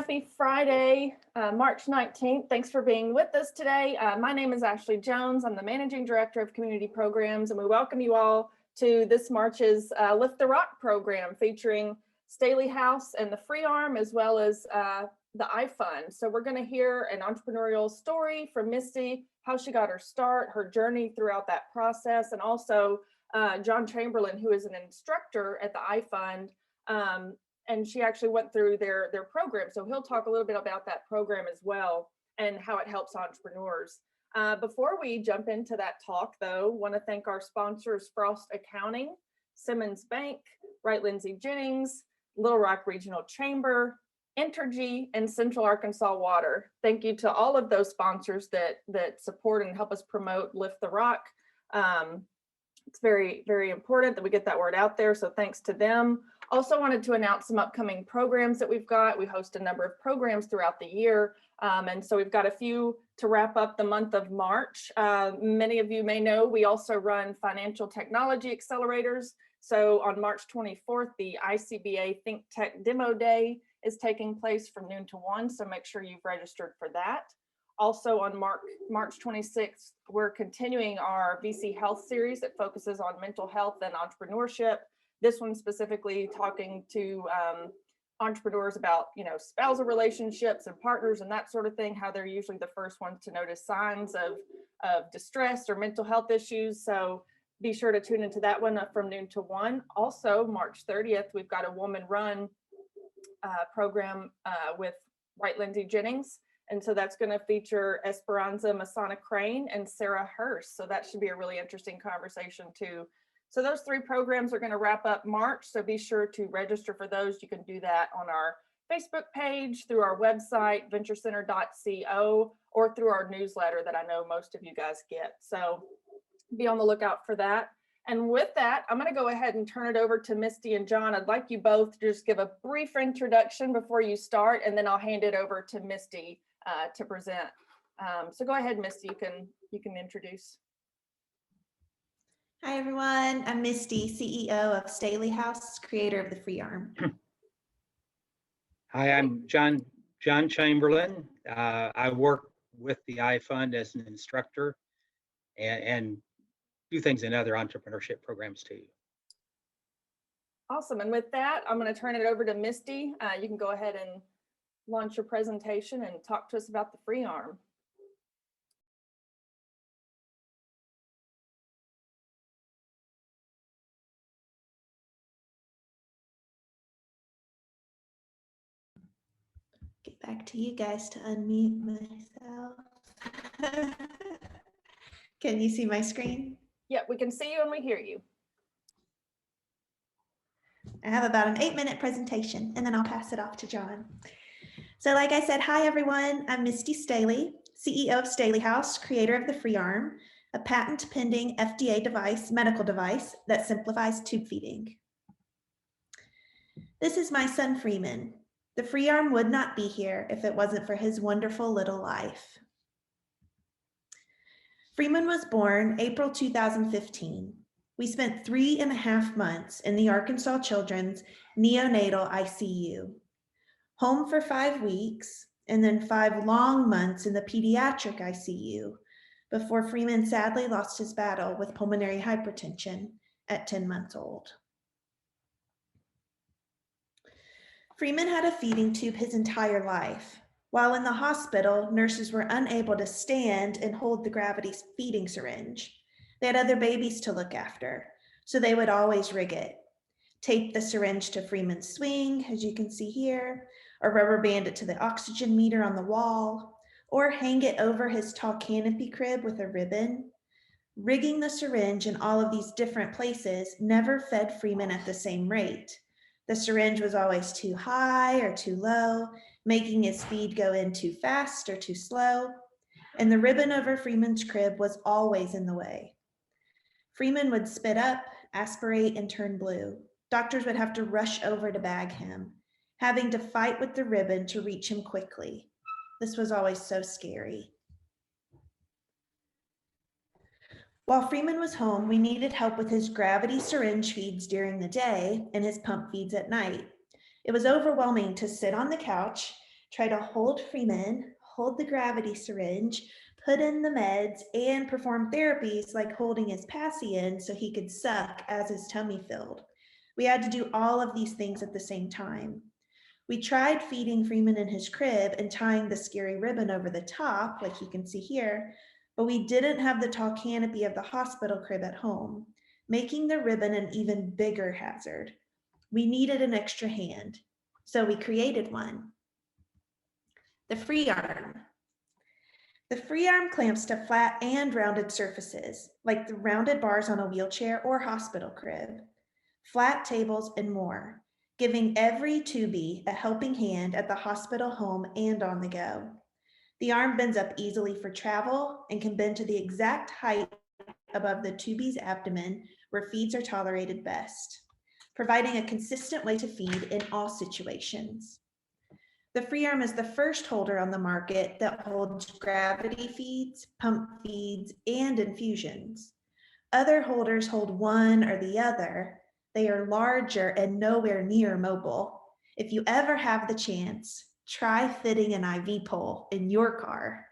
happy Friday, March 19th. Thanks for being with us today. My name is Ashley Jones. I'm the Managing Director of Community Programs, and we welcome you all to this March's Lift the Rock program featuring Staley House and the FreeArm, as well as the iFund. So we're going to hear an entrepreneurial story from Misty, how she got her start, her journey throughout that process, and also John Chamberlin, who is an instructor at the iFund. And she actually went through their program. So he'll talk a little bit about that program as well and how it helps entrepreneurs. Before we jump into that talk, though, want to thank our sponsors, Frost Accounting, Simmons Bank, Wright Lindsay Jennings, Little Rock Regional Chamber, Entergy, and Central Arkansas Water. Thank you to all of those sponsors that support and help us promote Lift the Rock. It's very, very important that we get that word out there. So thanks to them. Also wanted to announce some upcoming programs that we've got. We host a number of programs throughout the year. And so we've got a few to wrap up the month of March. Many of you may know we also run financial technology accelerators. So on March 24th, the ICBA Think Tech Demo Day is taking place from noon to 1. So make sure you've registered for that. Also on March 26th, we're continuing our VC Health series that focuses on mental health and entrepreneurship. This one specifically talking to entrepreneurs about, spousal relationships and partners and that sort of thing, how they're usually the first ones to notice signs of distress or mental health issues. So be sure to tune into that one from noon to 1. Also, March 30th, we've got a woman run program with Wright Lindsay Jennings. And so that's going to feature Esperanza Masana Crane and Sarah Hurst. So that should be a really interesting conversation too. So those 3 programs are going to wrap up March. So be sure to register for those. You can do that on our Facebook page, through our website, venturecenter.co, or through our newsletter that I know most of you guys get. So be on the lookout for that. And with that, I'm going to go ahead and turn it over to Misty and John. I'd like you both to just give a brief introduction before you start, and then I'll hand it over to Misty to present. So go ahead, Misty, you can introduce. Hi, everyone. I'm Misty, CEO of Staley House, creator of the FreeArm. Hi, I'm John Chamberlin. I work with the iFund as an instructor and do things in other entrepreneurship programs too. Awesome. And with that, I'm going to turn it over to Misty. You can go ahead and launch your presentation and talk to us about the FreeArm. Get back to you guys to unmute myself. Can you see my screen? Yeah, we can see you and we hear you. I have about an 8-minute presentation and then I'll pass it off to John. So like I said, hi everyone, I'm Misti Staley, CEO of Staley House, creator of the FreeArm, a patent pending FDA medical device that simplifies tube feeding. This is my son Freeman. The FreeArm would not be here if it wasn't for his wonderful little life. Freeman was born April 2015. We spent 3.5 months in the Arkansas Children's neonatal ICU, home for 5 weeks, and then 5 long months in the pediatric ICU before Freeman sadly lost his battle with pulmonary hypertension at 10 months old. Freeman had a feeding tube his entire life. While in the hospital, nurses were unable to stand and hold the gravity feeding syringe. They had other babies to look after, so they would always rig it. Tape the syringe to Freeman's swing, as you can see here, or rubber band it to the oxygen meter on the wall, or hang it over his tall canopy crib with a ribbon. Rigging the syringe in all of these different places never fed Freeman at the same rate. The syringe was always too high or too low, making his feed go in too fast or too slow, and the ribbon over Freeman's crib was always in the way. Freeman would spit up, aspirate, and turn blue. Doctors would have to rush over to bag him, having to fight with the ribbon to reach him quickly. This was always so scary. While Freeman was home, we needed help with his gravity syringe feeds during the day and his pump feeds at night. It was overwhelming to sit on the couch, try to hold Freeman, hold the gravity syringe, put in the meds, and perform therapies like holding his passy in so he could suck as his tummy filled. We had to do all of these things at the same time. We tried feeding Freeman in his crib and tying the scary ribbon over the top, like you can see here, but we didn't have the tall canopy of the hospital crib at home, making the ribbon an even bigger hazard. We needed an extra hand, so we created one. The FreeArm. The FreeArm clamps to flat and rounded surfaces, like the rounded bars on a wheelchair or hospital crib, flat tables, and more, giving every tubie a helping hand at the hospital, home, and on the go. The arm bends up easily for travel and can bend to the exact height above the tubie's abdomen where feeds are tolerated best, providing a consistent way to feed in all situations. The FreeArm is the first holder on the market that holds gravity feeds, pump feeds, and infusions. Other holders hold one or the other. They are larger and nowhere near mobile. If you ever have the chance, try fitting an IV pole in your car.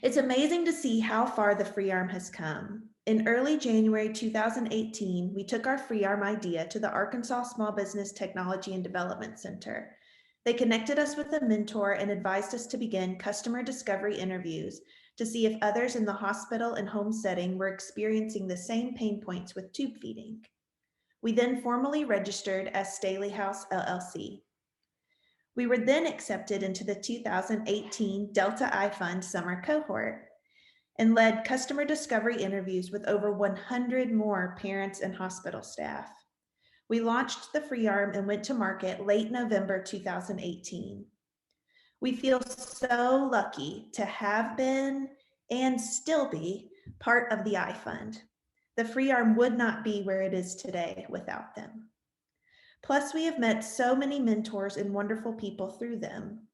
It's amazing to see how far the FreeArm has come. In early January 2018, we took our FreeArm idea to the Arkansas Small Business Technology and Development Center. They connected us with a mentor and advised us to begin customer discovery interviews to see if others in the hospital and home setting were experiencing the same pain points with tube feeding. We then formally registered as Staley House, LLC. We were then accepted into the 2018 Delta iFund summer cohort and led customer discovery interviews with over 100 more parents and hospital staff. We launched the FreeArm and went to market late November 2018. We feel so lucky to have been and still be part of the iFund. The FreeArm would not be where it is today without them. Plus, we have met so many mentors and wonderful people through them.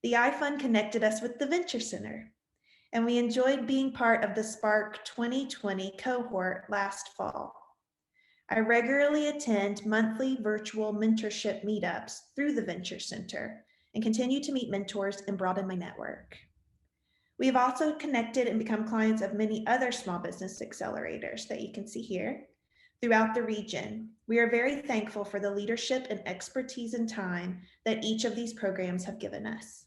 The iFund connected us with the Venture Center, and we enjoyed being part of the Spark 2020 cohort last fall. I regularly attend monthly virtual mentorship meetups through the Venture Center and continue to meet mentors and broaden my network. We have also connected and become clients of many other small business accelerators that you can see here throughout the region. We are very thankful for the leadership and expertise and time that each of these programs have given us.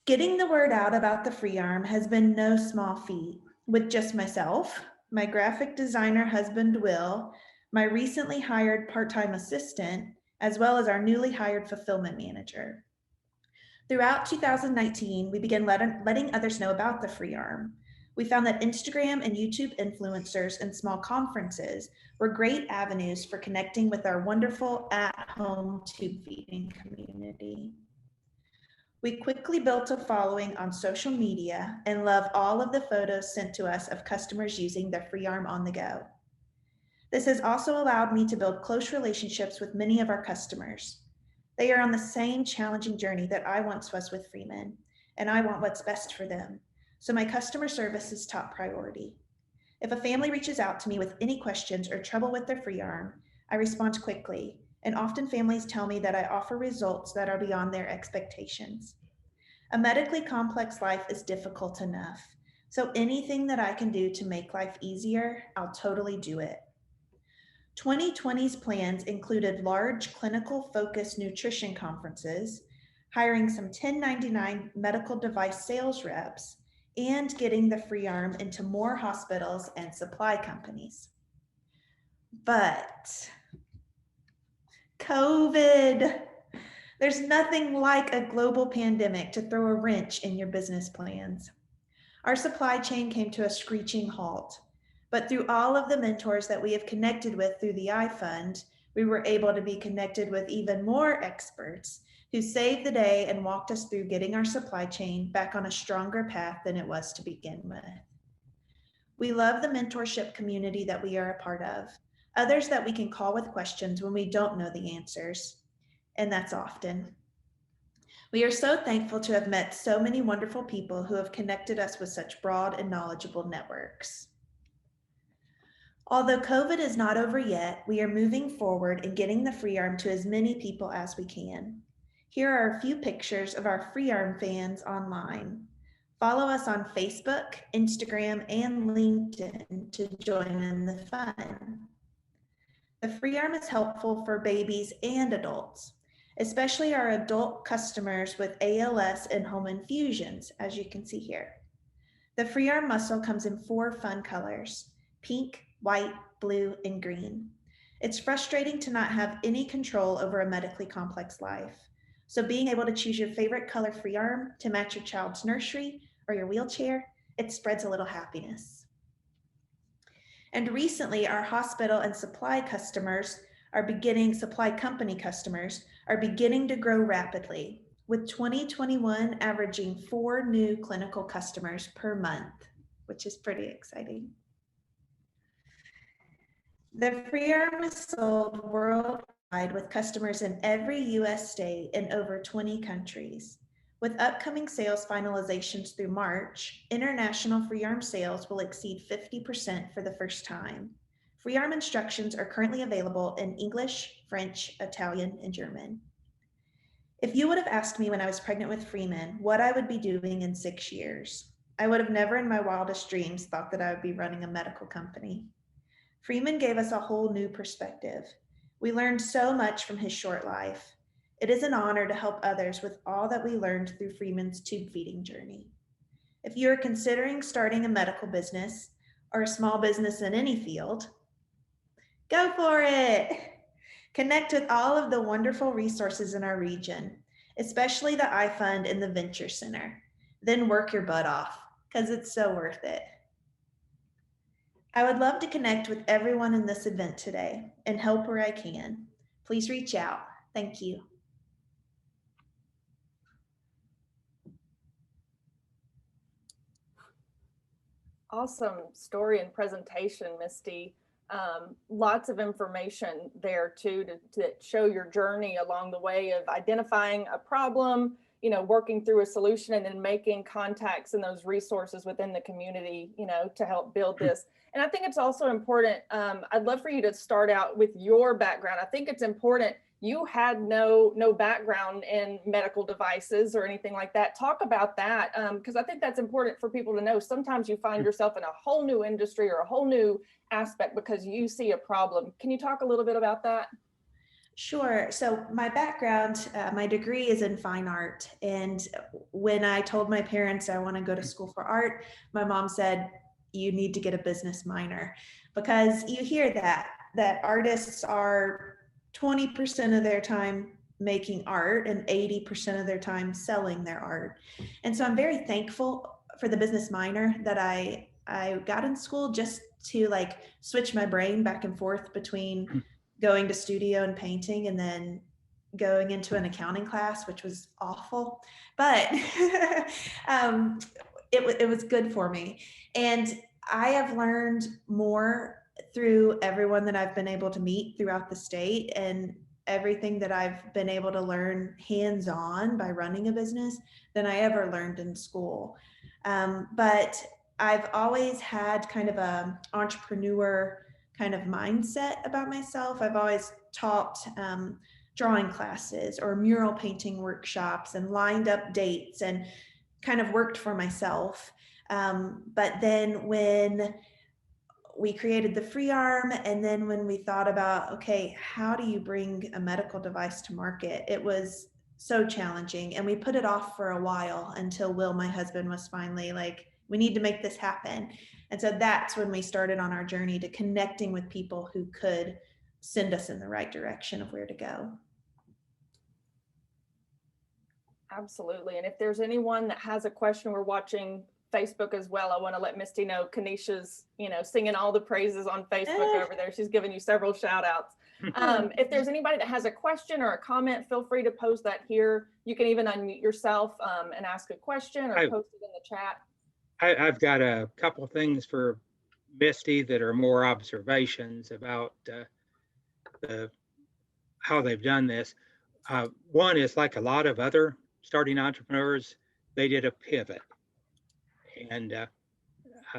Getting the word out about the FreeArm has been no small feat, with just myself, my graphic designer husband, Will, my recently hired part-time assistant, as well as our newly hired fulfillment manager. Throughout 2019, we began letting others know about the FreeArm. We found that Instagram and YouTube influencers and small conferences were great avenues for connecting with our wonderful at-home tube feeding community. We quickly built a following on social media and love all of the photos sent to us of customers using the FreeArm on the go. This has also allowed me to build close relationships with many of our customers. They are on the same challenging journey that I once was with Freeman, and I want what's best for them. So my customer service is top priority. If a family reaches out to me with any questions or trouble with their FreeArm, I respond quickly, and often families tell me that I offer results that are beyond their expectations. A medically complex life is difficult enough, so anything that I can do to make life easier, I'll totally do it. 2020's plans included large clinical-focused nutrition conferences, hiring some 1099 medical device sales reps, and getting the FreeArm into more hospitals and supply companies. But COVID, there's nothing like a global pandemic to throw a wrench in your business plans. Our supply chain came to a screeching halt, but through all of the mentors that we have connected with through the iFund, we were able to be connected with even more experts who saved the day and walked us through getting our supply chain back on a stronger path than it was to begin with. We love the mentorship community that we are a part of, others that we can call with questions when we don't know the answers, and that's often. We are so thankful to have met so many wonderful people who have connected us with such broad and knowledgeable networks. Although COVID is not over yet, we are moving forward and getting the FreeArm to as many people as we can. Here are a few pictures of our FreeArm fans online. Follow us on Facebook, Instagram, and LinkedIn to join in the fun. The FreeArm is helpful for babies and adults, especially our adult customers with ALS and home infusions, as you can see here. The FreeArm muscle comes in 4 fun colors: pink, white, blue, and green. It's frustrating to not have any control over a medically complex life. So being able to choose your favorite color FreeArm to match your child's nursery or your wheelchair, it spreads a little happiness. And recently, our hospital and supply company customers are beginning to grow rapidly, with 2021 averaging 4 new clinical customers per month, which is pretty exciting. The FreeArm is sold worldwide with customers in every US state in over 20 countries. With upcoming sales finalizations through March, international FreeArm sales will exceed 50% for the first time. FreeArm instructions are currently available in English, French, Italian, and German. If you would have asked me when I was pregnant with Freeman what I would be doing in 6 years, I would have never in my wildest dreams thought that I would be running a medical company. Freeman gave us a whole new perspective. We learned so much from his short life. It is an honor to help others with all that we learned through Freeman's tube feeding journey. If you are considering starting a medical business or a small business in any field, go for it. Connect with all of the wonderful resources in our region, especially the iFund and the Venture Center. Then work your butt off, because it's so worth it. I would love to connect with everyone in this event today and help where I can. Please reach out. Thank you. Awesome story and presentation, Misty. Lots of information there too to show your journey along the way of identifying a problem, working through a solution, and then making contacts and those resources within the community, to help build this. And I think it's also important, I'd love for you to start out with your background. I think it's important. You had no background in medical devices or anything like that. Talk about that, because I think that's important for people to know. Sometimes you find yourself in a whole new industry or a whole new aspect because you see a problem. Can you talk a little bit about that? Sure. So my background, my degree is in fine art. And when I told my parents I want to go to school for art, my mom said, you need to get a business minor, because you hear that artists are 20% of their time making art and 80% of their time selling their art. And so I'm very thankful for the business minor that I got in school, just to switch my brain back and forth between going to studio and painting and then going into an accounting class, which was awful, but it was good for me. And I have learned more through everyone that I've been able to meet throughout the state, and everything that I've been able to learn hands-on by running a business than I ever learned in school. But I've always had kind of a entrepreneur kind of mindset about myself. I've always taught drawing classes or mural painting workshops and lined up dates and kind of worked for myself. But then when we created the FreeArm, and then when we thought about, okay, how do you bring a medical device to market? It was so challenging, and we put it off for a while until Will, my husband, was finally like, we need to make this happen. And so that's when we started on our journey to connecting with people who could send us in the right direction of where to go. Absolutely. And if there's anyone that has a question, we're watching Facebook as well. I want to let Misty know Kanisha's, singing all the praises on Facebook over there. She's given you several shout outs. If there's anybody that has a question or a comment, feel free to post that here. You can even unmute yourself and ask a question or post it in the chat. I've got a couple of things for Misty that are more observations about how they've done this. One is, like a lot of other starting entrepreneurs, they did a pivot. And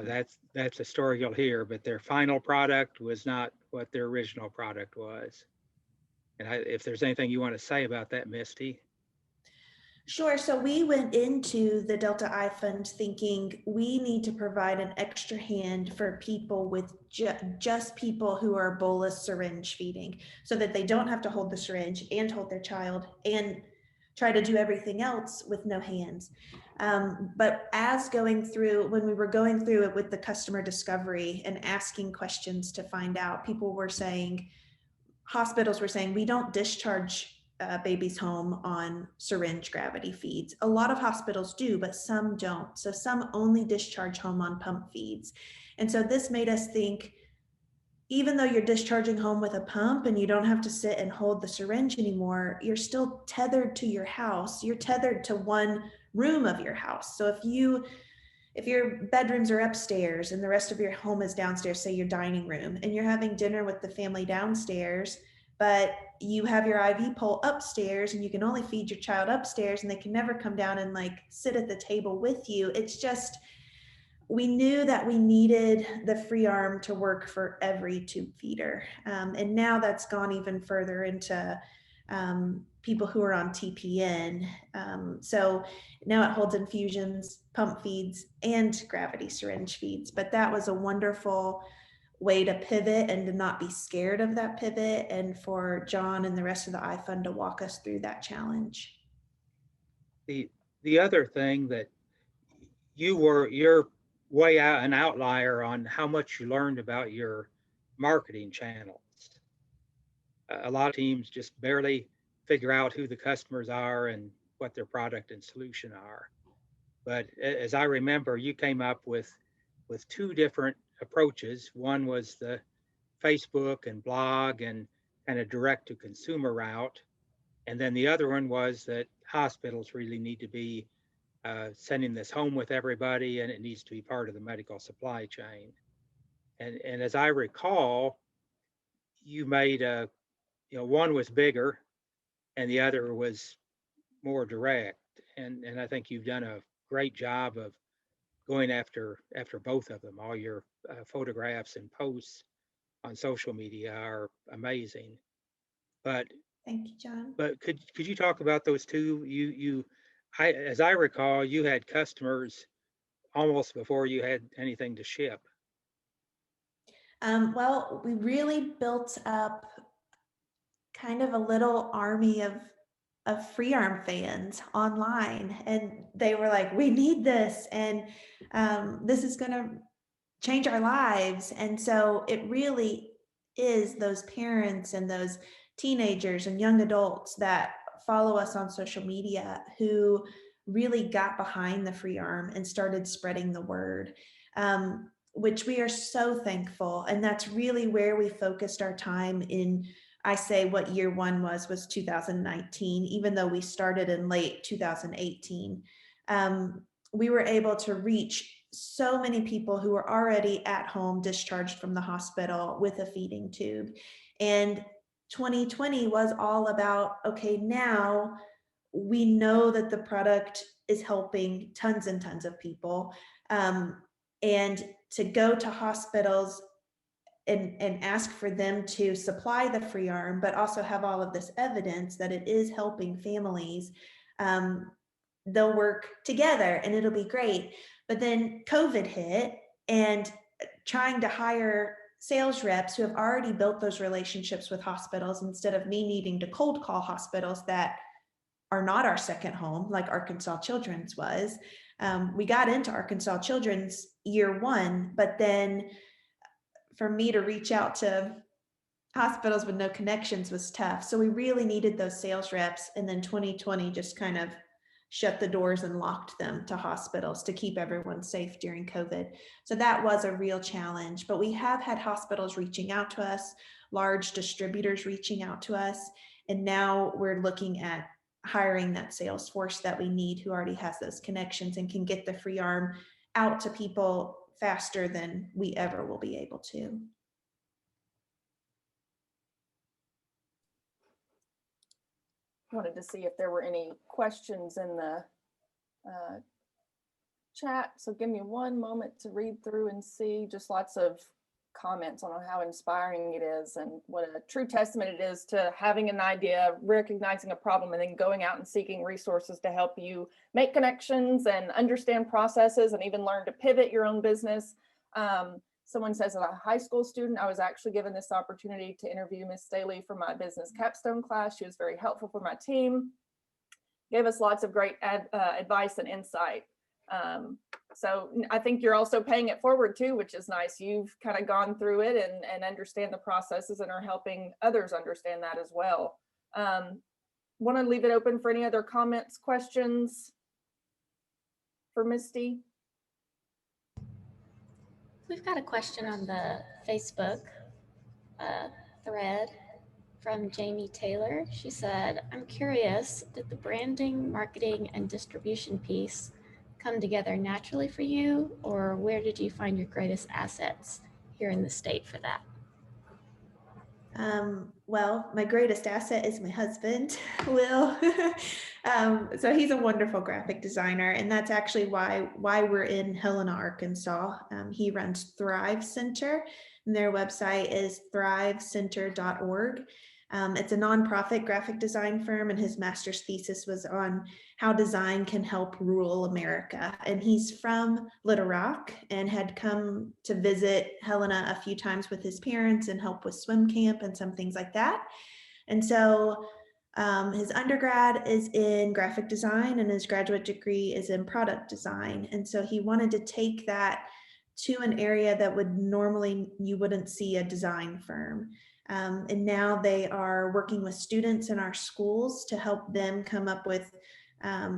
That's a story you'll hear, but their final product was not what their original product was. And if there's anything you want to say about that, Misty. Sure. So we went into the Delta I Fund thinking we need to provide an extra hand for people with just people who are bolus syringe feeding, so that they don't have to hold the syringe and hold their child and try to do everything else with no hands. But when we were going through it with the customer discovery and asking questions to find out, hospitals were saying, we don't discharge babies home on syringe gravity feeds. A lot of hospitals do, but some don't. So some only discharge home on pump feeds. And so this made us think, even though you're discharging home with a pump and you don't have to sit and hold the syringe anymore, you're still tethered to your house. You're tethered to one room of your house. So if your bedrooms are upstairs and the rest of your home is downstairs, say your dining room, and you're having dinner with the family downstairs, but you have your IV pole upstairs and you can only feed your child upstairs and they can never come down and like sit at the table with you. It's just, we knew that we needed the FreeArm to work for every tube feeder. And now that's gone even further into people who are on TPN. So now it holds infusions, pump feeds, and gravity syringe feeds. But that was a wonderful way to pivot and to not be scared of that pivot, and for John and the rest of the iFund to walk us through that challenge. The other thing that you're way out an outlier on how much you learned about your marketing channels. A lot of teams just barely figure out who the customers are and what their product and solution are. But as I remember, you came up with two different approaches. One was the Facebook and blog and kind of direct to consumer route. And then the other one was that hospitals really need to be sending this home with everybody, and it needs to be part of the medical supply chain. And as I recall, you made one was bigger and the other was more direct. And I think you've done a great job of going after both of them. All your photographs and posts on social media are amazing. But Thank you, John. But could you talk about those two? As I recall, you had customers almost before you had anything to ship. Well, we really built up kind of a little army of FreeArm fans online, and they were like, we need this, and this is going to change our lives. And so it really is those parents and those teenagers and young adults that follow us on social media who really got behind the FreeArm and started spreading the word, which we are so thankful. And that's really where we focused our time in. I say what year one was 2019, even though we started in late 2018. We were able to reach so many people who were already at home, discharged from the hospital with a feeding tube. And 2020 was all about, okay, now we know that the product is helping tons and tons of people. And to go to hospitals and ask for them to supply the FreeArm, but also have all of this evidence that it is helping families, they'll work together and it'll be great. But then COVID hit, and trying to hire sales reps who have already built those relationships with hospitals, instead of me needing to cold call hospitals that are not our second home, like Arkansas Children's was. We got into Arkansas Children's year one, but then for me to reach out to hospitals with no connections was tough. So we really needed those sales reps. And then 2020 just kind of shut the doors and locked them to hospitals to keep everyone safe during COVID. So that was a real challenge, but we have had hospitals reaching out to us, large distributors reaching out to us. And now we're looking at hiring that sales force that we need, who already has those connections and can get the FreeArm out to people faster than we ever will be able to. Wanted to see if there were any questions in the chat. So give me one moment to read through and see. Just lots of comments on how inspiring it is and what a true testament it is to having an idea, recognizing a problem, and then going out and seeking resources to help you make connections and understand processes and even learn to pivot your own business. Someone says, as a high school student, I was actually given this opportunity to interview Miss Staley for my business capstone class. She was very helpful for my team, gave us lots of great advice and insight. So I think you're also paying it forward too, which is nice. You've kind of gone through it and understand the processes and are helping others understand that as well. Want to leave it open for any other comments, questions for Misty? We've got a question on the Facebook thread from Jamie Taylor. She said, I'm curious, did the branding, marketing, and distribution piece come together naturally for you, or where did you find your greatest assets here in the state for that? Well, my greatest asset is my husband, Will. So he's a wonderful graphic designer, and that's actually why we're in Helena, Arkansas. He runs Thrive Center, and their website is thrivecenter.org. It's a nonprofit graphic design firm, and his master's thesis was on how design can help rural America. And he's from Little Rock and had come to visit Helena a few times with his parents and help with swim camp and some things like that. And so his undergrad is in graphic design and his graduate degree is in product design. And so he wanted to take that to an area that would normally you wouldn't see a design firm. And now they are working with students in our schools to help them come up with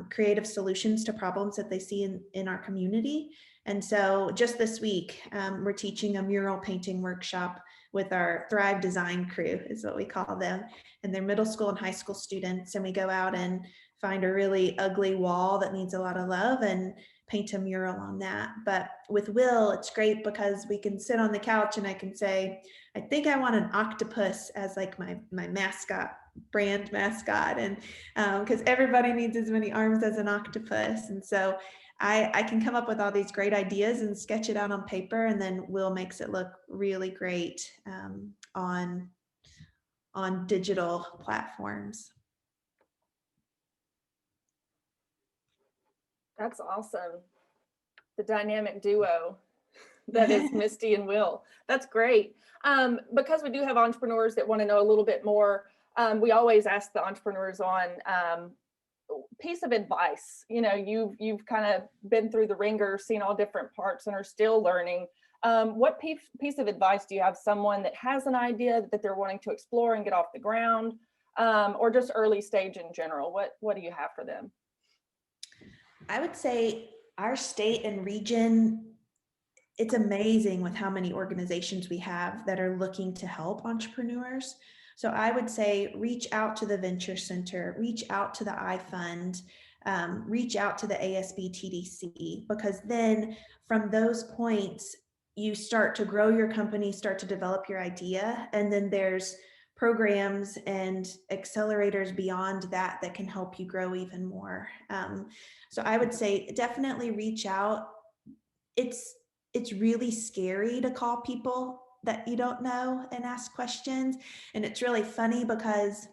creative solutions to problems that they see in our community. And so just this week, we're teaching a mural painting workshop with our Thrive Design crew, is what we call them. And they're middle school and high school students. And we go out and find a really ugly wall that needs a lot of love and paint a mural on that. But with Will, it's great because we can sit on the couch and I can say, I think I want an octopus as like my mascot, brand mascot. And because everybody needs as many arms as an octopus. And so I can come up with all these great ideas and sketch it out on paper, and then Will makes it look really great on digital platforms. That's awesome. The dynamic duo that is Misty and Will. That's great. Because we do have entrepreneurs that want to know a little bit more, we always ask the entrepreneurs on piece of advice. You know, you've kind of been through the ringer, seen all different parts and are still learning. What piece of advice do you have someone that has an idea that they're wanting to explore and get off the ground, or just early stage in general? What do you have for them? I would say our state and region, it's amazing with how many organizations we have that are looking to help entrepreneurs. So I would say reach out to the Venture Center, reach out to the iFund, reach out to the ASB TDC, because then from those points, you start to grow your company, start to develop your idea, and then there's programs and accelerators beyond that that can help you grow even more. So I would say definitely reach out. It's really scary to call people that you don't know and ask questions. And it's really funny because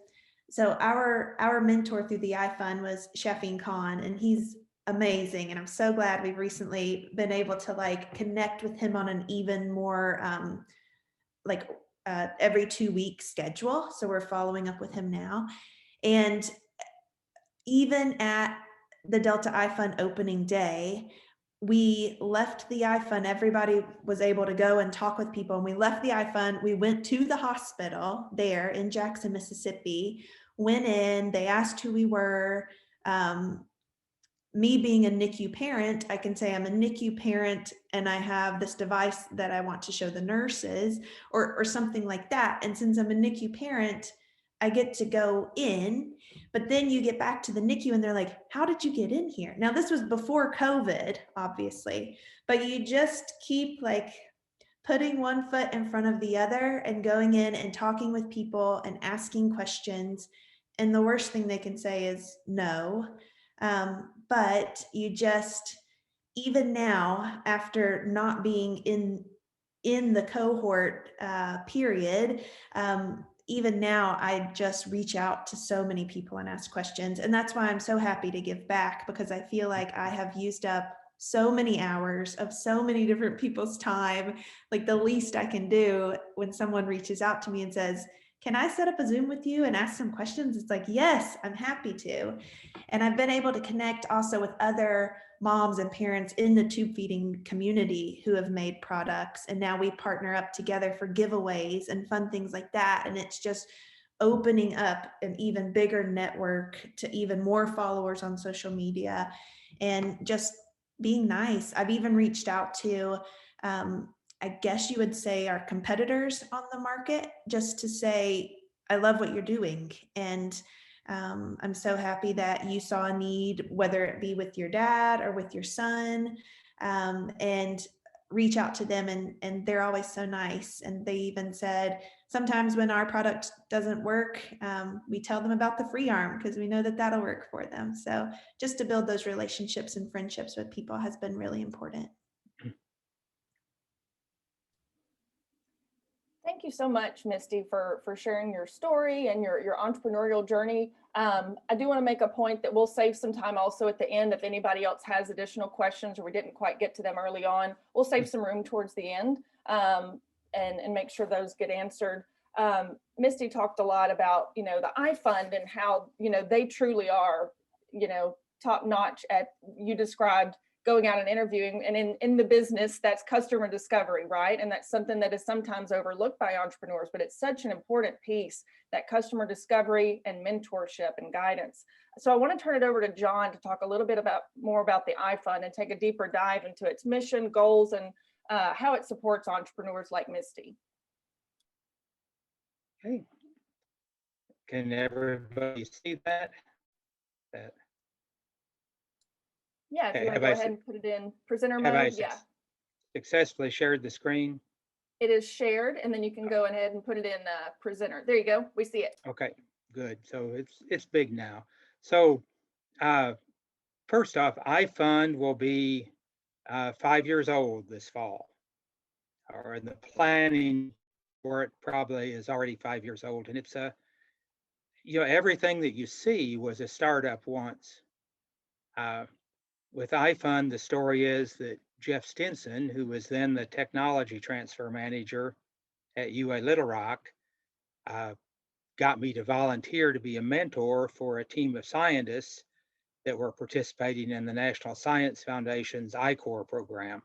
so our mentor through the iFund was Shafin Khan, and he's amazing. And I'm so glad we've recently been able to like connect with him on an even more every 2 week schedule. So we're following up with him now. And even at the Delta iFund opening day, we left the iFund, everybody was able to go and talk with people. And we left the iFund, we went to the hospital there in Jackson, Mississippi, went in, they asked who we were. Me being a NICU parent, I can say I'm a NICU parent and I have this device that I want to show the nurses or something like that. And since I'm a NICU parent, I get to go in, but then you get back to the NICU and they're like, how did you get in here? Now, this was before COVID, obviously, but you just keep like putting one foot in front of the other and going in and talking with people and asking questions. And the worst thing they can say is no. But you just even now, after not being in the cohort period, even now, I just reach out to so many people and ask questions. And that's why I'm so happy to give back, because I feel like I have used up so many hours of so many different people's time. Like, the least I can do when someone reaches out to me and says, can I set up a Zoom with you and ask some questions? It's like, yes, I'm happy to. And I've been able to connect also with other moms and parents in the tube feeding community who have made products. And now we partner up together for giveaways and fun things like that. And it's just opening up an even bigger network to even more followers on social media and just being nice. I've even reached out to, I guess you would say, our competitors on the market, just to say, I love what you're doing. And I'm so happy that you saw a need, whether it be with your dad or with your son, and reach out to them. And they're always so nice. And they even said, sometimes when our product doesn't work, we tell them about the FreeArm, because we know that that'll work for them. So just to build those relationships and friendships with people has been really important. Thank you so much, Misty, for sharing your story and your entrepreneurial journey. I do want to make a point that we'll save some time also at the end. If anybody else has additional questions or we didn't quite get to them early on, we'll save some room towards the end and make sure those get answered. Misty talked a lot about, the iFund and how, they truly are, top notch at, you described going out and interviewing, and in the business, that's customer discovery, right? And that's something that is sometimes overlooked by entrepreneurs, but it's such an important piece, that customer discovery and mentorship and guidance. So I want to turn it over to John to talk a little bit more about the iFund and take a deeper dive into its mission, goals, and how it supports entrepreneurs like Misty. Okay. Can everybody see that? Yeah, if you want to go ahead and put it in presenter mode. Yeah. Successfully shared the screen? It is shared, and then you can go ahead and put it in presenter. There you go. We see it. Okay, good. So it's big now. So first off, iFund will be 5 years old this fall, or the planning for it probably is already 5 years old, and it's everything that you see was a startup once. With iFund, the story is that Jeff Stinson, who was then the technology transfer manager at UA Little Rock, got me to volunteer to be a mentor for a team of scientists that were participating in the National Science Foundation's I-Corps program,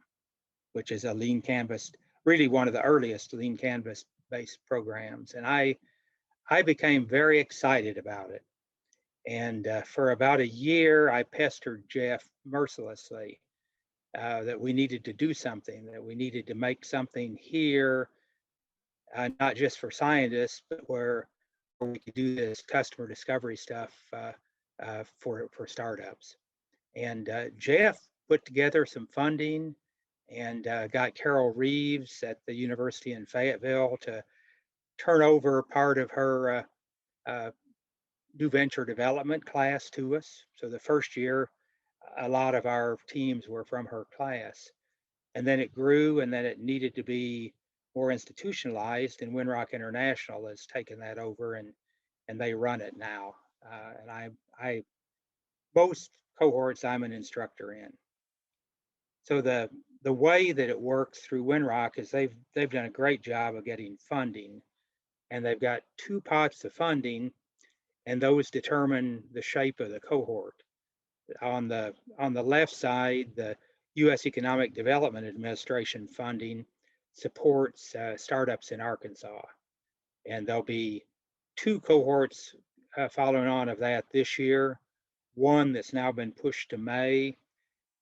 which is a lean canvas, really one of the earliest lean canvas based programs. And I became very excited about it. And for about a year, I pestered Jeff mercilessly that we needed to do something, that we needed to make something here, not just for scientists, but where we could do this customer discovery stuff for startups. And Jeff put together some funding and got Carol Reeves at the University in Fayetteville to turn over part of her new venture development class to us. So the first year, a lot of our teams were from her class. And then it grew, and then it needed to be more institutionalized, and Winrock International has taken that over, and they run it now. And I most cohorts I'm an instructor in. So the way that it works through Winrock is they've done a great job of getting funding, and they've got two pots of funding, and those determine the shape of the cohort. On the left side, the U.S. Economic Development Administration funding supports startups in Arkansas, and there'll be two cohorts following on of that this year, one that's now been pushed to May,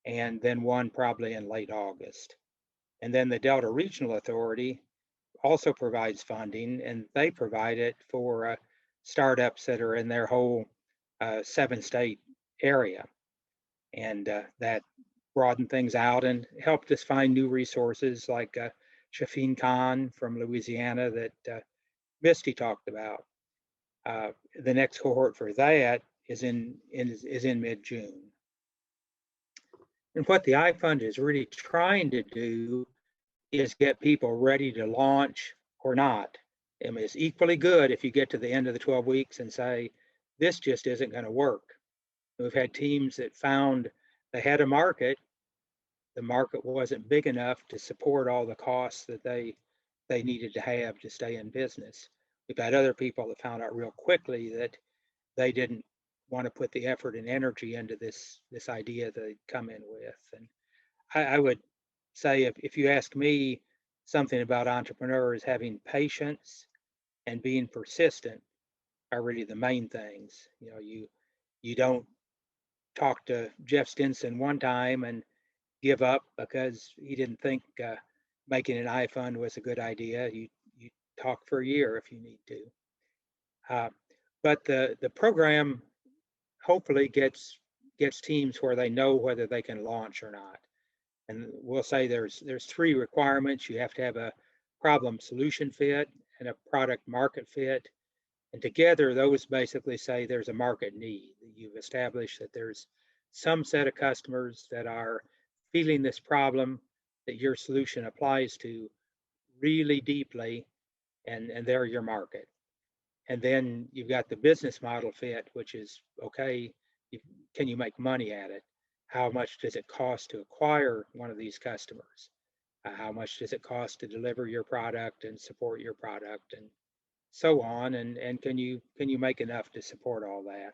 and then one probably in late August. And then the Delta Regional Authority also provides funding, and they provide it for startups that are in their whole 7-state area. And that broadened things out and helped us find new resources like Shafin Khan from Louisiana that Misty talked about. The next cohort for that is in mid-June. And what the iFund is really trying to do is get people ready to launch or not. I mean, it's equally good if you get to the end of the 12 weeks and say, this just isn't going to work. We've had teams that found they had a market. The market wasn't big enough to support all the costs that they needed to have to stay in business. We've had other people that found out real quickly that they didn't want to put the effort and energy into this idea that they'd come in with. And I would say if you ask me, something about entrepreneurs, having patience and being persistent are really the main things. You know, you don't talk to Jeff Stinson one time and give up because he didn't think making an iFund was a good idea. You talk for a year if you need to. But the program hopefully gets teams where they know whether they can launch or not. And we'll say there's 3 requirements. You have to have a problem solution fit and a product market fit. And together, those basically say there's a market need. You've established that there's some set of customers that are feeling this problem that your solution applies to really deeply, and they're your market. And then you've got the business model fit, which is, okay, can you make money at it? How much does it cost to acquire one of these customers? How much does it cost to deliver your product and support your product and so on? And can you make enough to support all that?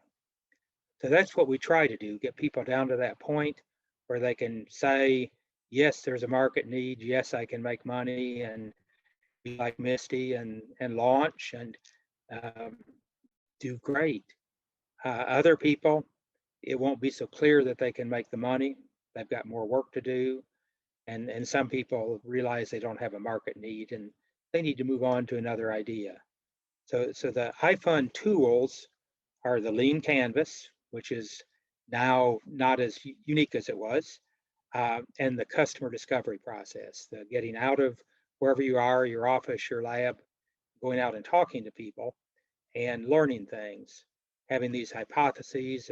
So that's what we try to do, get people down to that point where they can say, yes, there's a market need. Yes, I can make money and be like Misty and launch and do great. Other people, it won't be so clear that they can make the money. They've got more work to do. And some people realize they don't have a market need and they need to move on to another idea. So the iFund tools are the lean canvas, which is now not as unique as it was, and the customer discovery process, the getting out of wherever you are, your office, your lab, going out and talking to people and learning things, having these hypotheses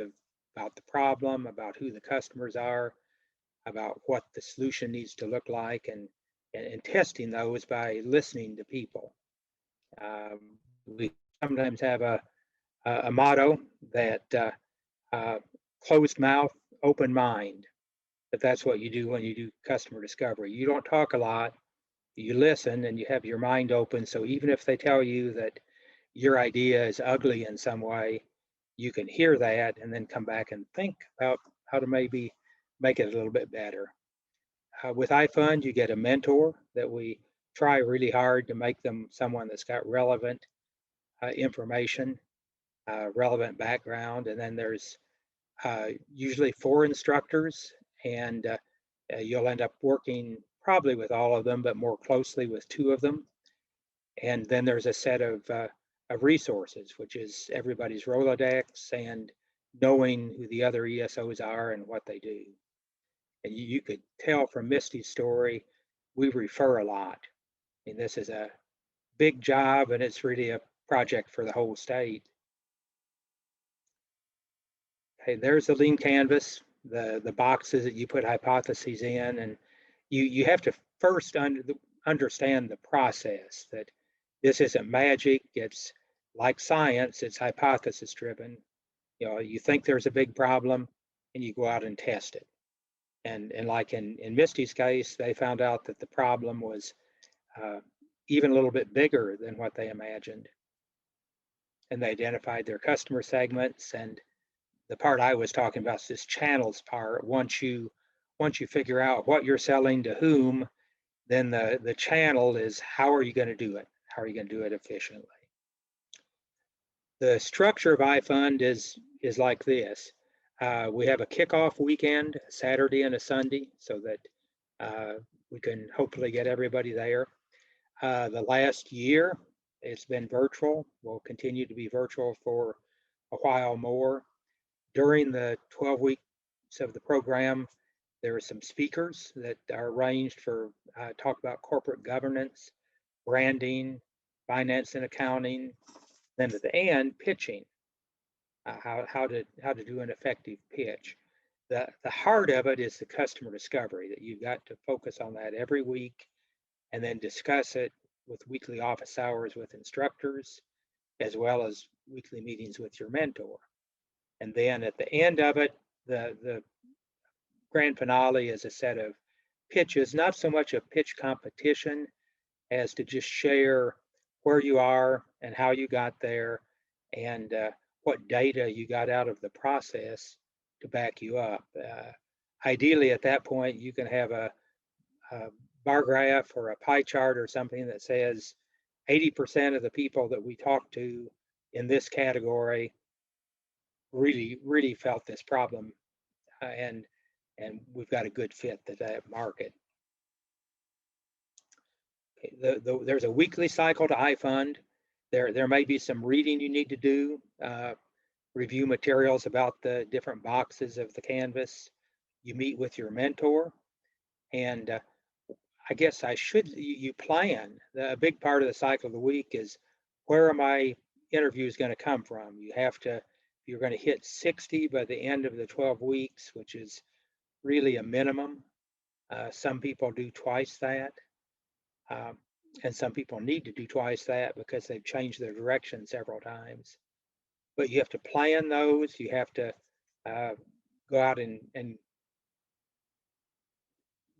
about the problem, about who the customers are, about what the solution needs to look like, and testing those by listening to people. We sometimes have a motto that closed mouth, open mind. But that's what you do when you do customer discovery. You don't talk a lot, you listen, and you have your mind open. So even if they tell you that your idea is ugly in some way, you can hear that and then come back and think about how to maybe make it a little bit better. With iFund, you get a mentor that we try really hard to make them someone that's got relevant information, relevant background. And then there's usually 4 instructors, and you'll end up working probably with all of them, but more closely with 2 of them. And then there's a set of resources, which is everybody's Rolodex and knowing who the other ESOs are and what they do. And you could tell from Misty's story, we refer a lot. I mean, this is a big job and it's really a project for the whole state. Okay, there's the lean canvas, the boxes that you put hypotheses in, and you have to first understand the process, that this isn't magic. It's like science, it's hypothesis driven. You know, you think there's a big problem and you go out and test it. And like in Misty's case, they found out that the problem was even a little bit bigger than what they imagined. And they identified their customer segments, and the part I was talking about is this channels part. Once you figure out what you're selling to whom, then the channel is how are you going to do it? How are you going to do it efficiently? The structure of iFund is like this. We have a kickoff weekend, a Saturday and a Sunday, so that we can hopefully get everybody there. The last year, it's been virtual. We'll continue to be virtual for a while more. During the 12 weeks of the program, there are some speakers that are arranged for talk about corporate governance, branding, finance and accounting. Then at the end, pitching, how to do an effective pitch. the heart of it is the customer discovery, that you've got to focus on that every week and then discuss it with weekly office hours with instructors, as well as weekly meetings with your mentor. And then at the end of it, the grand finale is a set of pitches, not so much a pitch competition as to just share where you are and how you got there, and what data you got out of the process to back you up. Ideally, at that point, you can have a bar graph or a pie chart or something that says 80% of the people that we talked to in this category really felt this problem, and we've got a good fit to that market. There's a weekly cycle to iFund. There may be some reading you need to do, review materials about the different boxes of the canvas. You meet with your mentor, and I guess you plan. A big part of the cycle of the week is, where are my interviews going to come from? You have to, you're going to hit 60 by the end of the 12 weeks, which is really a minimum. Some people do twice that. And some people need to do twice that because they've changed their direction several times. But you have to plan those. You have to go out and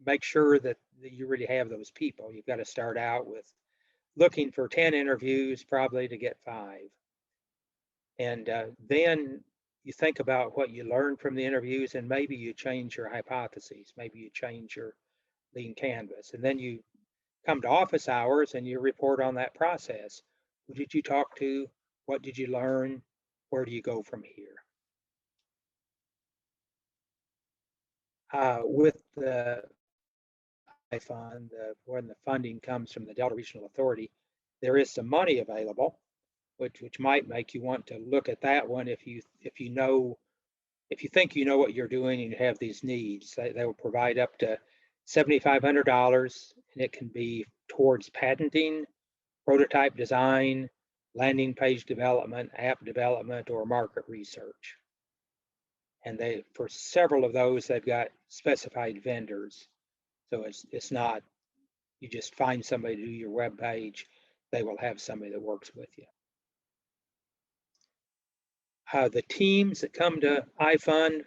make sure that you really have those people. You've got to start out with looking for 10 interviews, probably, to get 5. And then you think about what you learned from the interviews, and maybe you change your hypotheses. Maybe you change your lean canvas. And then you come to office hours and you report on that process. Who did you talk to? What did you learn? Where do you go from here? With the fund, when the funding comes from the Delta Regional Authority, there is some money available, which might make you want to look at that one if you think you know what you're doing and you have these needs. They will provide up to $7,500, and it can be towards patenting, prototype design, landing page development, app development, or market research. And for several of those, they've got specified vendors. So it's not, you just find somebody to do your web page. They will have somebody that works with you. The teams that come to iFund,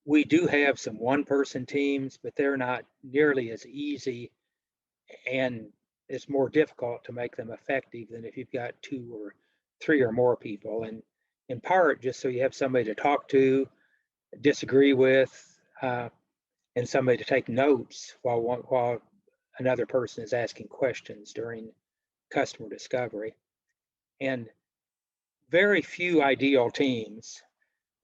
we do have some one-person teams, but they're not nearly as easy, and it's more difficult to make them effective than if you've got 2 or 3 or more people. And in part, just so you have somebody to talk to, disagree with, and somebody to take notes while another person is asking questions during customer discovery. And very few ideal teams,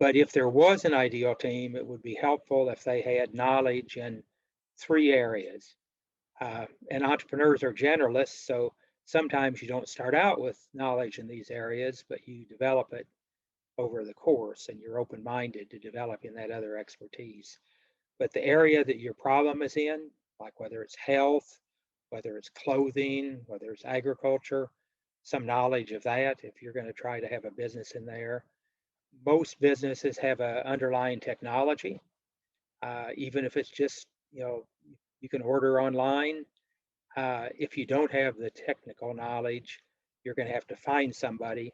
but if there was an ideal team, it would be helpful if they had knowledge in 3 areas. And entrepreneurs are generalists, so sometimes you don't start out with knowledge in these areas, but you develop it over the course, and you're open-minded to developing that other expertise. But the area that your problem is in, like whether it's health, whether it's clothing, whether it's agriculture, some knowledge of that if you're going to try to have a business in there. Most businesses have an underlying technology, even if it's just, you can order online. If you don't have the technical knowledge, you're going to have to find somebody,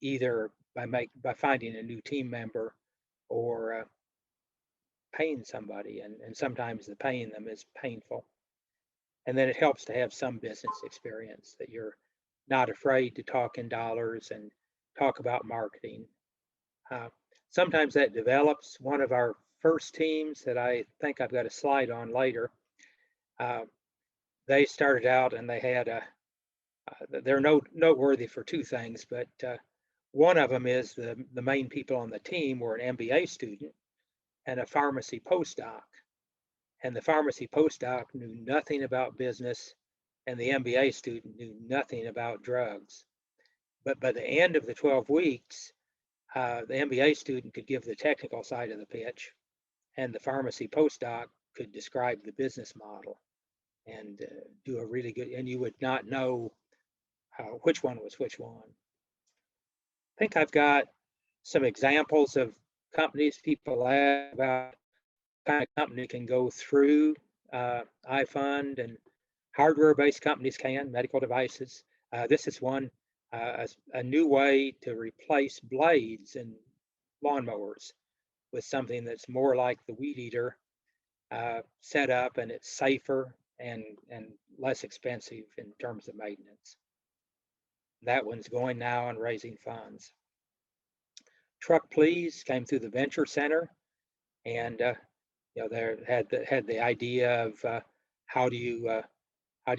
either by finding a new team member or paying somebody, and sometimes the paying them is painful. And then it helps to have some business experience, that you're not afraid to talk in dollars and talk about marketing. Sometimes that develops. One of our first teams that I think I've got a slide on later, they started out and they had they're noteworthy for 2 things, but one of them is the main people on the team were an MBA student and a pharmacy postdoc. And the pharmacy postdoc knew nothing about business, and the MBA student knew nothing about drugs. But by the end of the 12 weeks, the MBA student could give the technical side of the pitch, and the pharmacy postdoc could describe the business model and do a really good, and you would not know which one was which one. I think I've got some examples of companies. People ask about what kind of company can go through iFund, and hardware-based companies can, medical devices. This is one, a new way to replace blades in lawnmowers with something that's more like the weed eater set up, and it's safer and less expensive in terms of maintenance. That one's going now and raising funds. Truck Please came through the Venture Center, and you know, they had the idea of how do you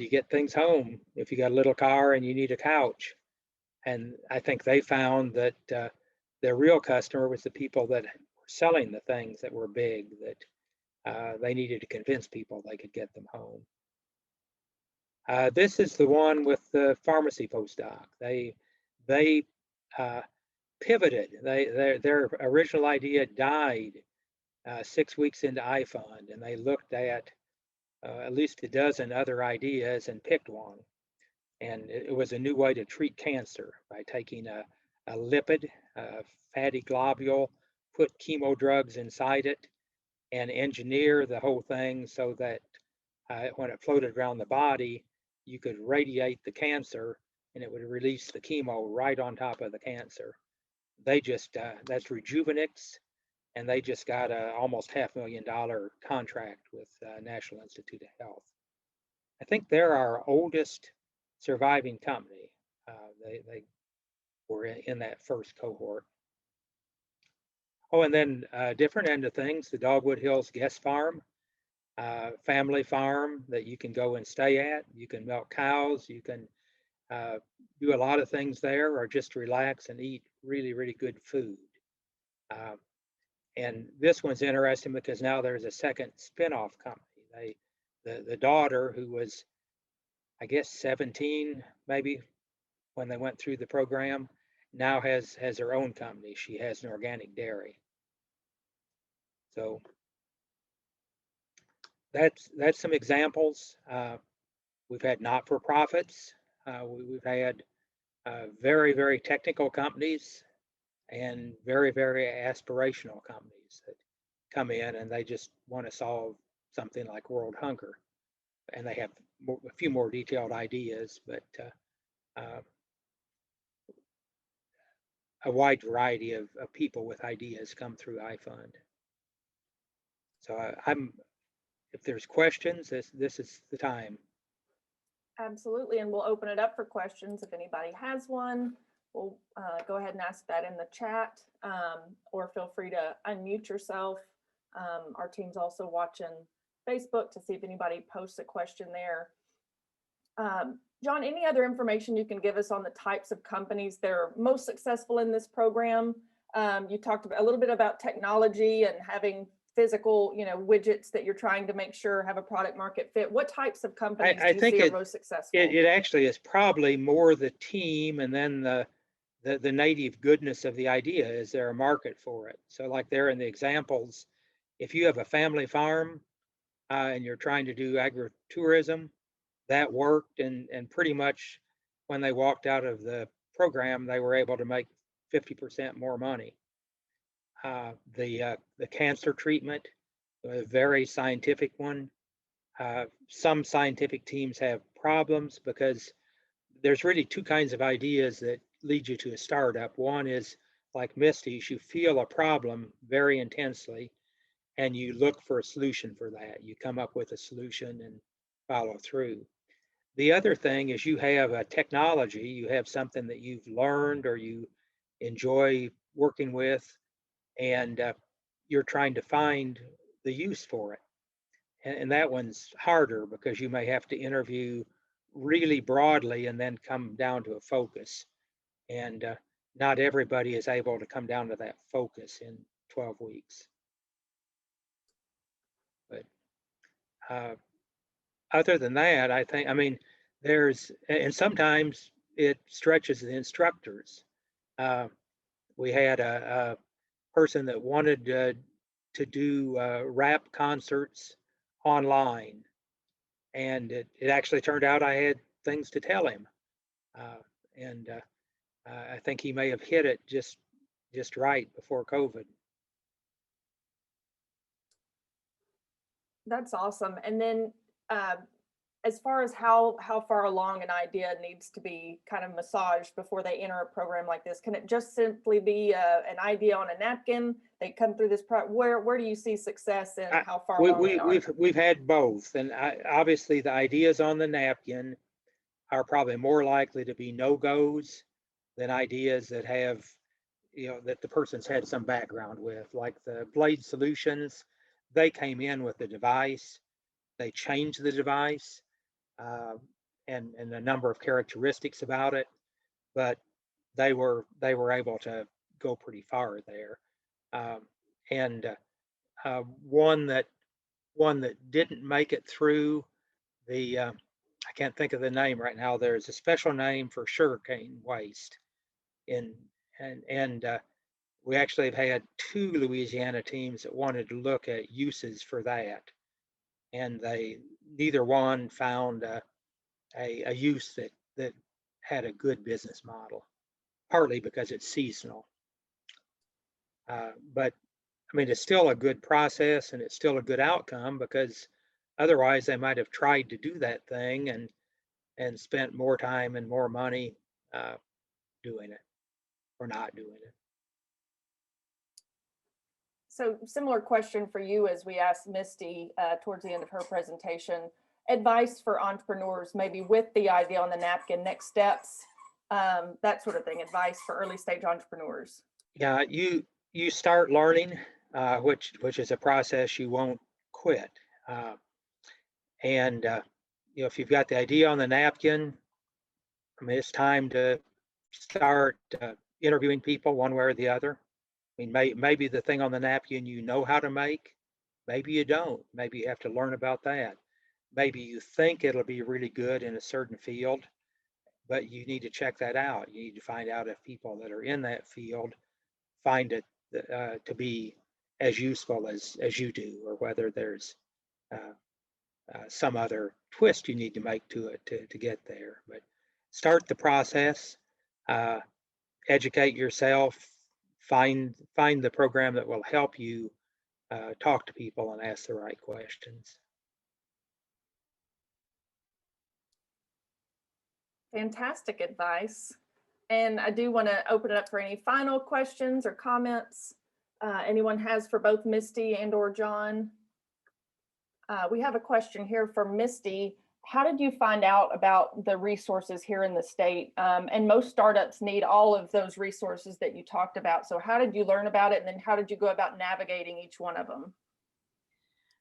get things home if you got a little car and you need a couch. And I think they found that their real customer was the people that were selling the things that were big, that they needed to convince people they could get them home. This is the one with the pharmacy postdoc. They pivoted. Their original idea died 6 weeks into iFund, and they looked at least a dozen other ideas and picked one. And it was a new way to treat cancer by taking a lipid, a fatty globule, put chemo drugs inside it, and engineer the whole thing so that when it floated around the body, you could radiate the cancer and it would release the chemo right on top of the cancer. They just, that's Rejuvenix, and they just got a almost $500,000 contract with National Institute of Health. I think they're our oldest surviving company. They were in that first cohort. Oh, and then different end of things, the Dogwood Hills Guest Farm, family farm that you can go and stay at. You can milk cows, you can do a lot of things there, or just relax and eat really, really good food. And this one's interesting because now there's a second spinoff company. The daughter, who was, I guess, 17 maybe when they went through the program, now has her own company. She has an organic dairy. So that's some examples. We've had not-for-profits. We've had very, very technical companies and very, very aspirational companies that come in and they just want to solve something like world hunger. And they have a few more detailed ideas, but a wide variety of people with ideas come through iFund. So if there's questions, this is the time. Absolutely, and we'll open it up for questions. If anybody has one, we'll go ahead and ask that in the chat, or feel free to unmute yourself. Our team's also watching Facebook to see if anybody posts a question there. John, any other information you can give us on the types of companies that are most successful in this program? You talked a little bit about technology and having physical, widgets that you're trying to make sure have a product market fit. What types of companies do you see are most successful? It actually is probably more the team, and then the native goodness of the idea. Is there a market for it? So like there in the examples, if you have a family farm and you're trying to do agritourism, that worked, and pretty much when they walked out of the program, they were able to make 50% more money. The cancer treatment, a very scientific one. Some scientific teams have problems because there's really two kinds of ideas that lead you to a startup. One is like Misti's, you feel a problem very intensely and you look for a solution for that. You come up with a solution and follow through. The other thing is you have a technology, you have something that you've learned or you enjoy working with, and you're trying to find the use for it. And that one's harder because you may have to interview really broadly and then come down to a focus. And not everybody is able to come down to that focus in 12 weeks. But other than that, I mean, and sometimes it stretches the instructors. We had a person that wanted to do rap concerts online, and it actually turned out I had things to tell him, and I think he may have hit it just right before COVID. That's awesome. And then as far as how far along an idea needs to be kind of massaged before they enter a program like this, can it just simply be an idea on a napkin? They come through this where do you see success and how far along they are? We've had both, and obviously the ideas on the napkin are probably more likely to be no-goes than ideas that have, that the person's had some background with, like the Blade Solutions. They came in with the device, they changed the device, and a number of characteristics about it, but they were able to go pretty far there. And one that didn't make it through the I can't think of the name right now. There's a special name for sugarcane waste, in and we actually have had 2 Louisiana teams that wanted to look at uses for that, and neither one found a use that had a good business model, partly because it's seasonal. But I mean, it's still a good process and it's still a good outcome, because otherwise they might have tried to do that thing and spent more time and more money doing it or not doing it. So similar question for you as we asked Misty towards the end of her presentation. Advice for entrepreneurs, maybe with the idea on the napkin, next steps, that sort of thing. Advice for early stage entrepreneurs. Yeah, you start learning, which is a process you won't quit. And if you've got the idea on the napkin, I mean, it's time to start interviewing people one way or the other. I mean, maybe the thing on the napkin you know how to make, maybe you don't. Maybe you have to learn about that. Maybe you think it'll be really good in a certain field, but you need to check that out. You need to find out if people that are in that field find it to be as useful as you do, or whether there's some other twist you need to make to it to get there. But start the process, educate yourself, find the program that will help you talk to people and ask the right questions. Fantastic advice. And I do want to open it up for any final questions or comments anyone has for both Misty and or John. We have a question here from Misty. How did you find out about the resources here in the state? And most startups need all of those resources that you talked about. So how did you learn about it? And then how did you go about navigating each one of them?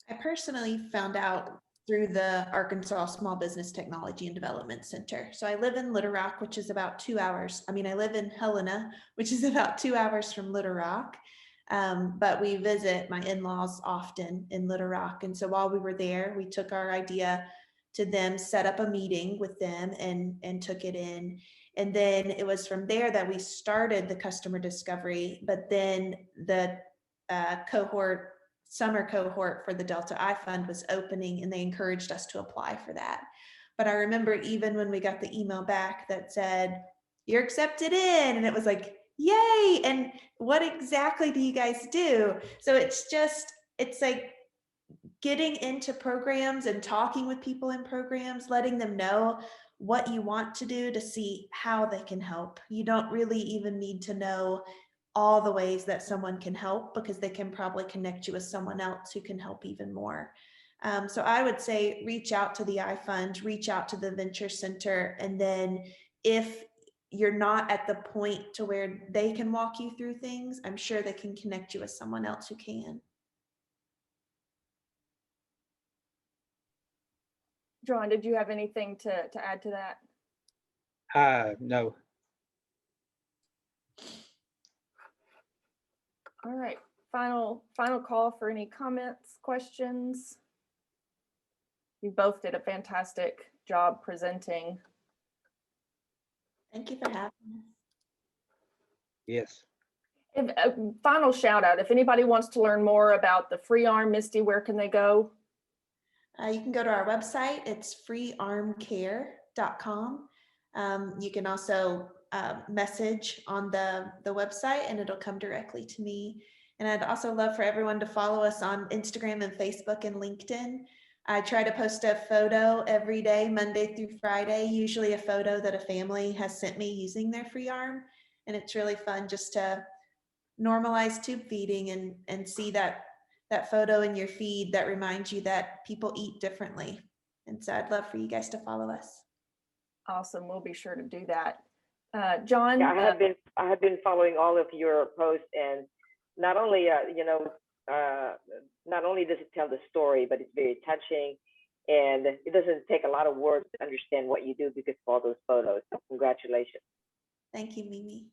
I personally found out through the Arkansas Small Business Technology and Development Center. So I live in Little Rock, which is about 2 hours. I mean, I live in Helena, which is about 2 hours from Little Rock. But we visit my in-laws often in Little Rock. And so while we were there, we took our idea to them, set up a meeting with them and took it in. And then it was from there that we started the customer discovery, but then the summer cohort for the Delta I Fund was opening and they encouraged us to apply for that. But I remember even when we got the email back that said, you're accepted in, and it was like, yay, and what exactly do you guys do? So it's like getting into programs and talking with people in programs, letting them know what you want to do to see how they can help. You don't really even need to know all the ways that someone can help, because they can probably connect you with someone else who can help even more. So I would say reach out to the iFund, reach out to the Venture Center, and then if you're not at the point to where they can walk you through things, I'm sure they can connect you with someone else who can. John, did you have anything to add to that? No. All right, final call for any comments, questions. You both did a fantastic job presenting. Thank you for having us. Yes. Final shout out, if anybody wants to learn more about the FreeArm, Misty, where can they go? You can go to our website. It's freearmcare.com. You can also message on the website and it'll come directly to me. And I'd also love for everyone to follow us on Instagram and Facebook and LinkedIn. I try to post a photo every day, Monday through Friday, usually a photo that a family has sent me using their FreeArm. And it's really fun just to normalize tube feeding and see that photo in your feed that reminds you that people eat differently. And so I'd love for you guys to follow us. Awesome. We'll be sure to do that. John? Yeah, I have been following all of your posts, and not only not only does it tell the story, but it's very touching, and it doesn't take a lot of words to understand what you do because of all those photos. So congratulations. Thank you, Mimi.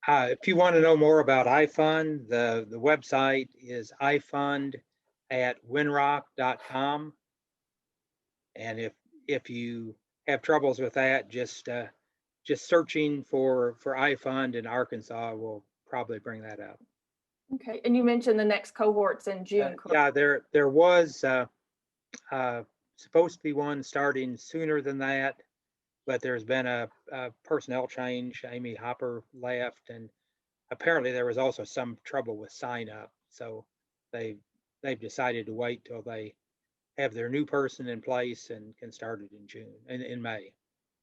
If you want to know more about iFund, the website is ifund@winrock.com. And if you have troubles with that, just searching for iFund in Arkansas will probably bring that up. Okay, and you mentioned the next cohort's in June, correct? Yeah, there was supposed to be one starting sooner than that, but there's been a personnel change. Amy Hopper left, and apparently there was also some trouble with sign up. So they've decided to wait till they have their new person in place and can start it in June, in May.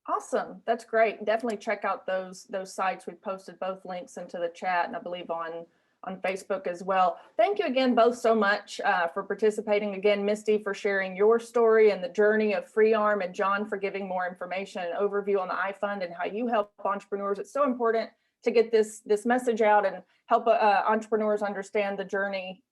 Awesome. That's great. Definitely check out those sites. We've posted both links into the chat, and I believe on Facebook as well. Thank you again both so much for participating. Again, Misty, for sharing your story and the journey of FreeArm, and John for giving more information and overview on the iFund and how you help entrepreneurs. It's so important to get this message out and help entrepreneurs understand the journey,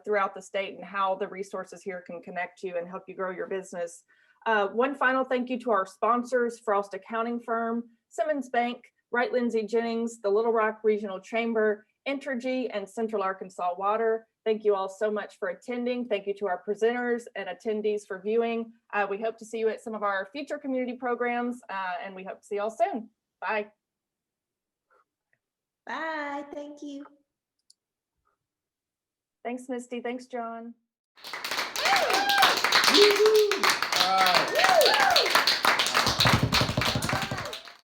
throughout the state and how the resources here can connect you and help you grow your business. One final thank you to our sponsors, Frost Accounting Firm, Simmons Bank, Wright Lindsay Jennings, the Little Rock Regional Chamber, Entergy, and Central Arkansas Water. Thank you all so much for attending. Thank you to our presenters and attendees for viewing. We hope to see you at some of our future community programs, and we hope to see you all soon. Bye. Bye. Thank you. Thanks, Misty. Thanks, John.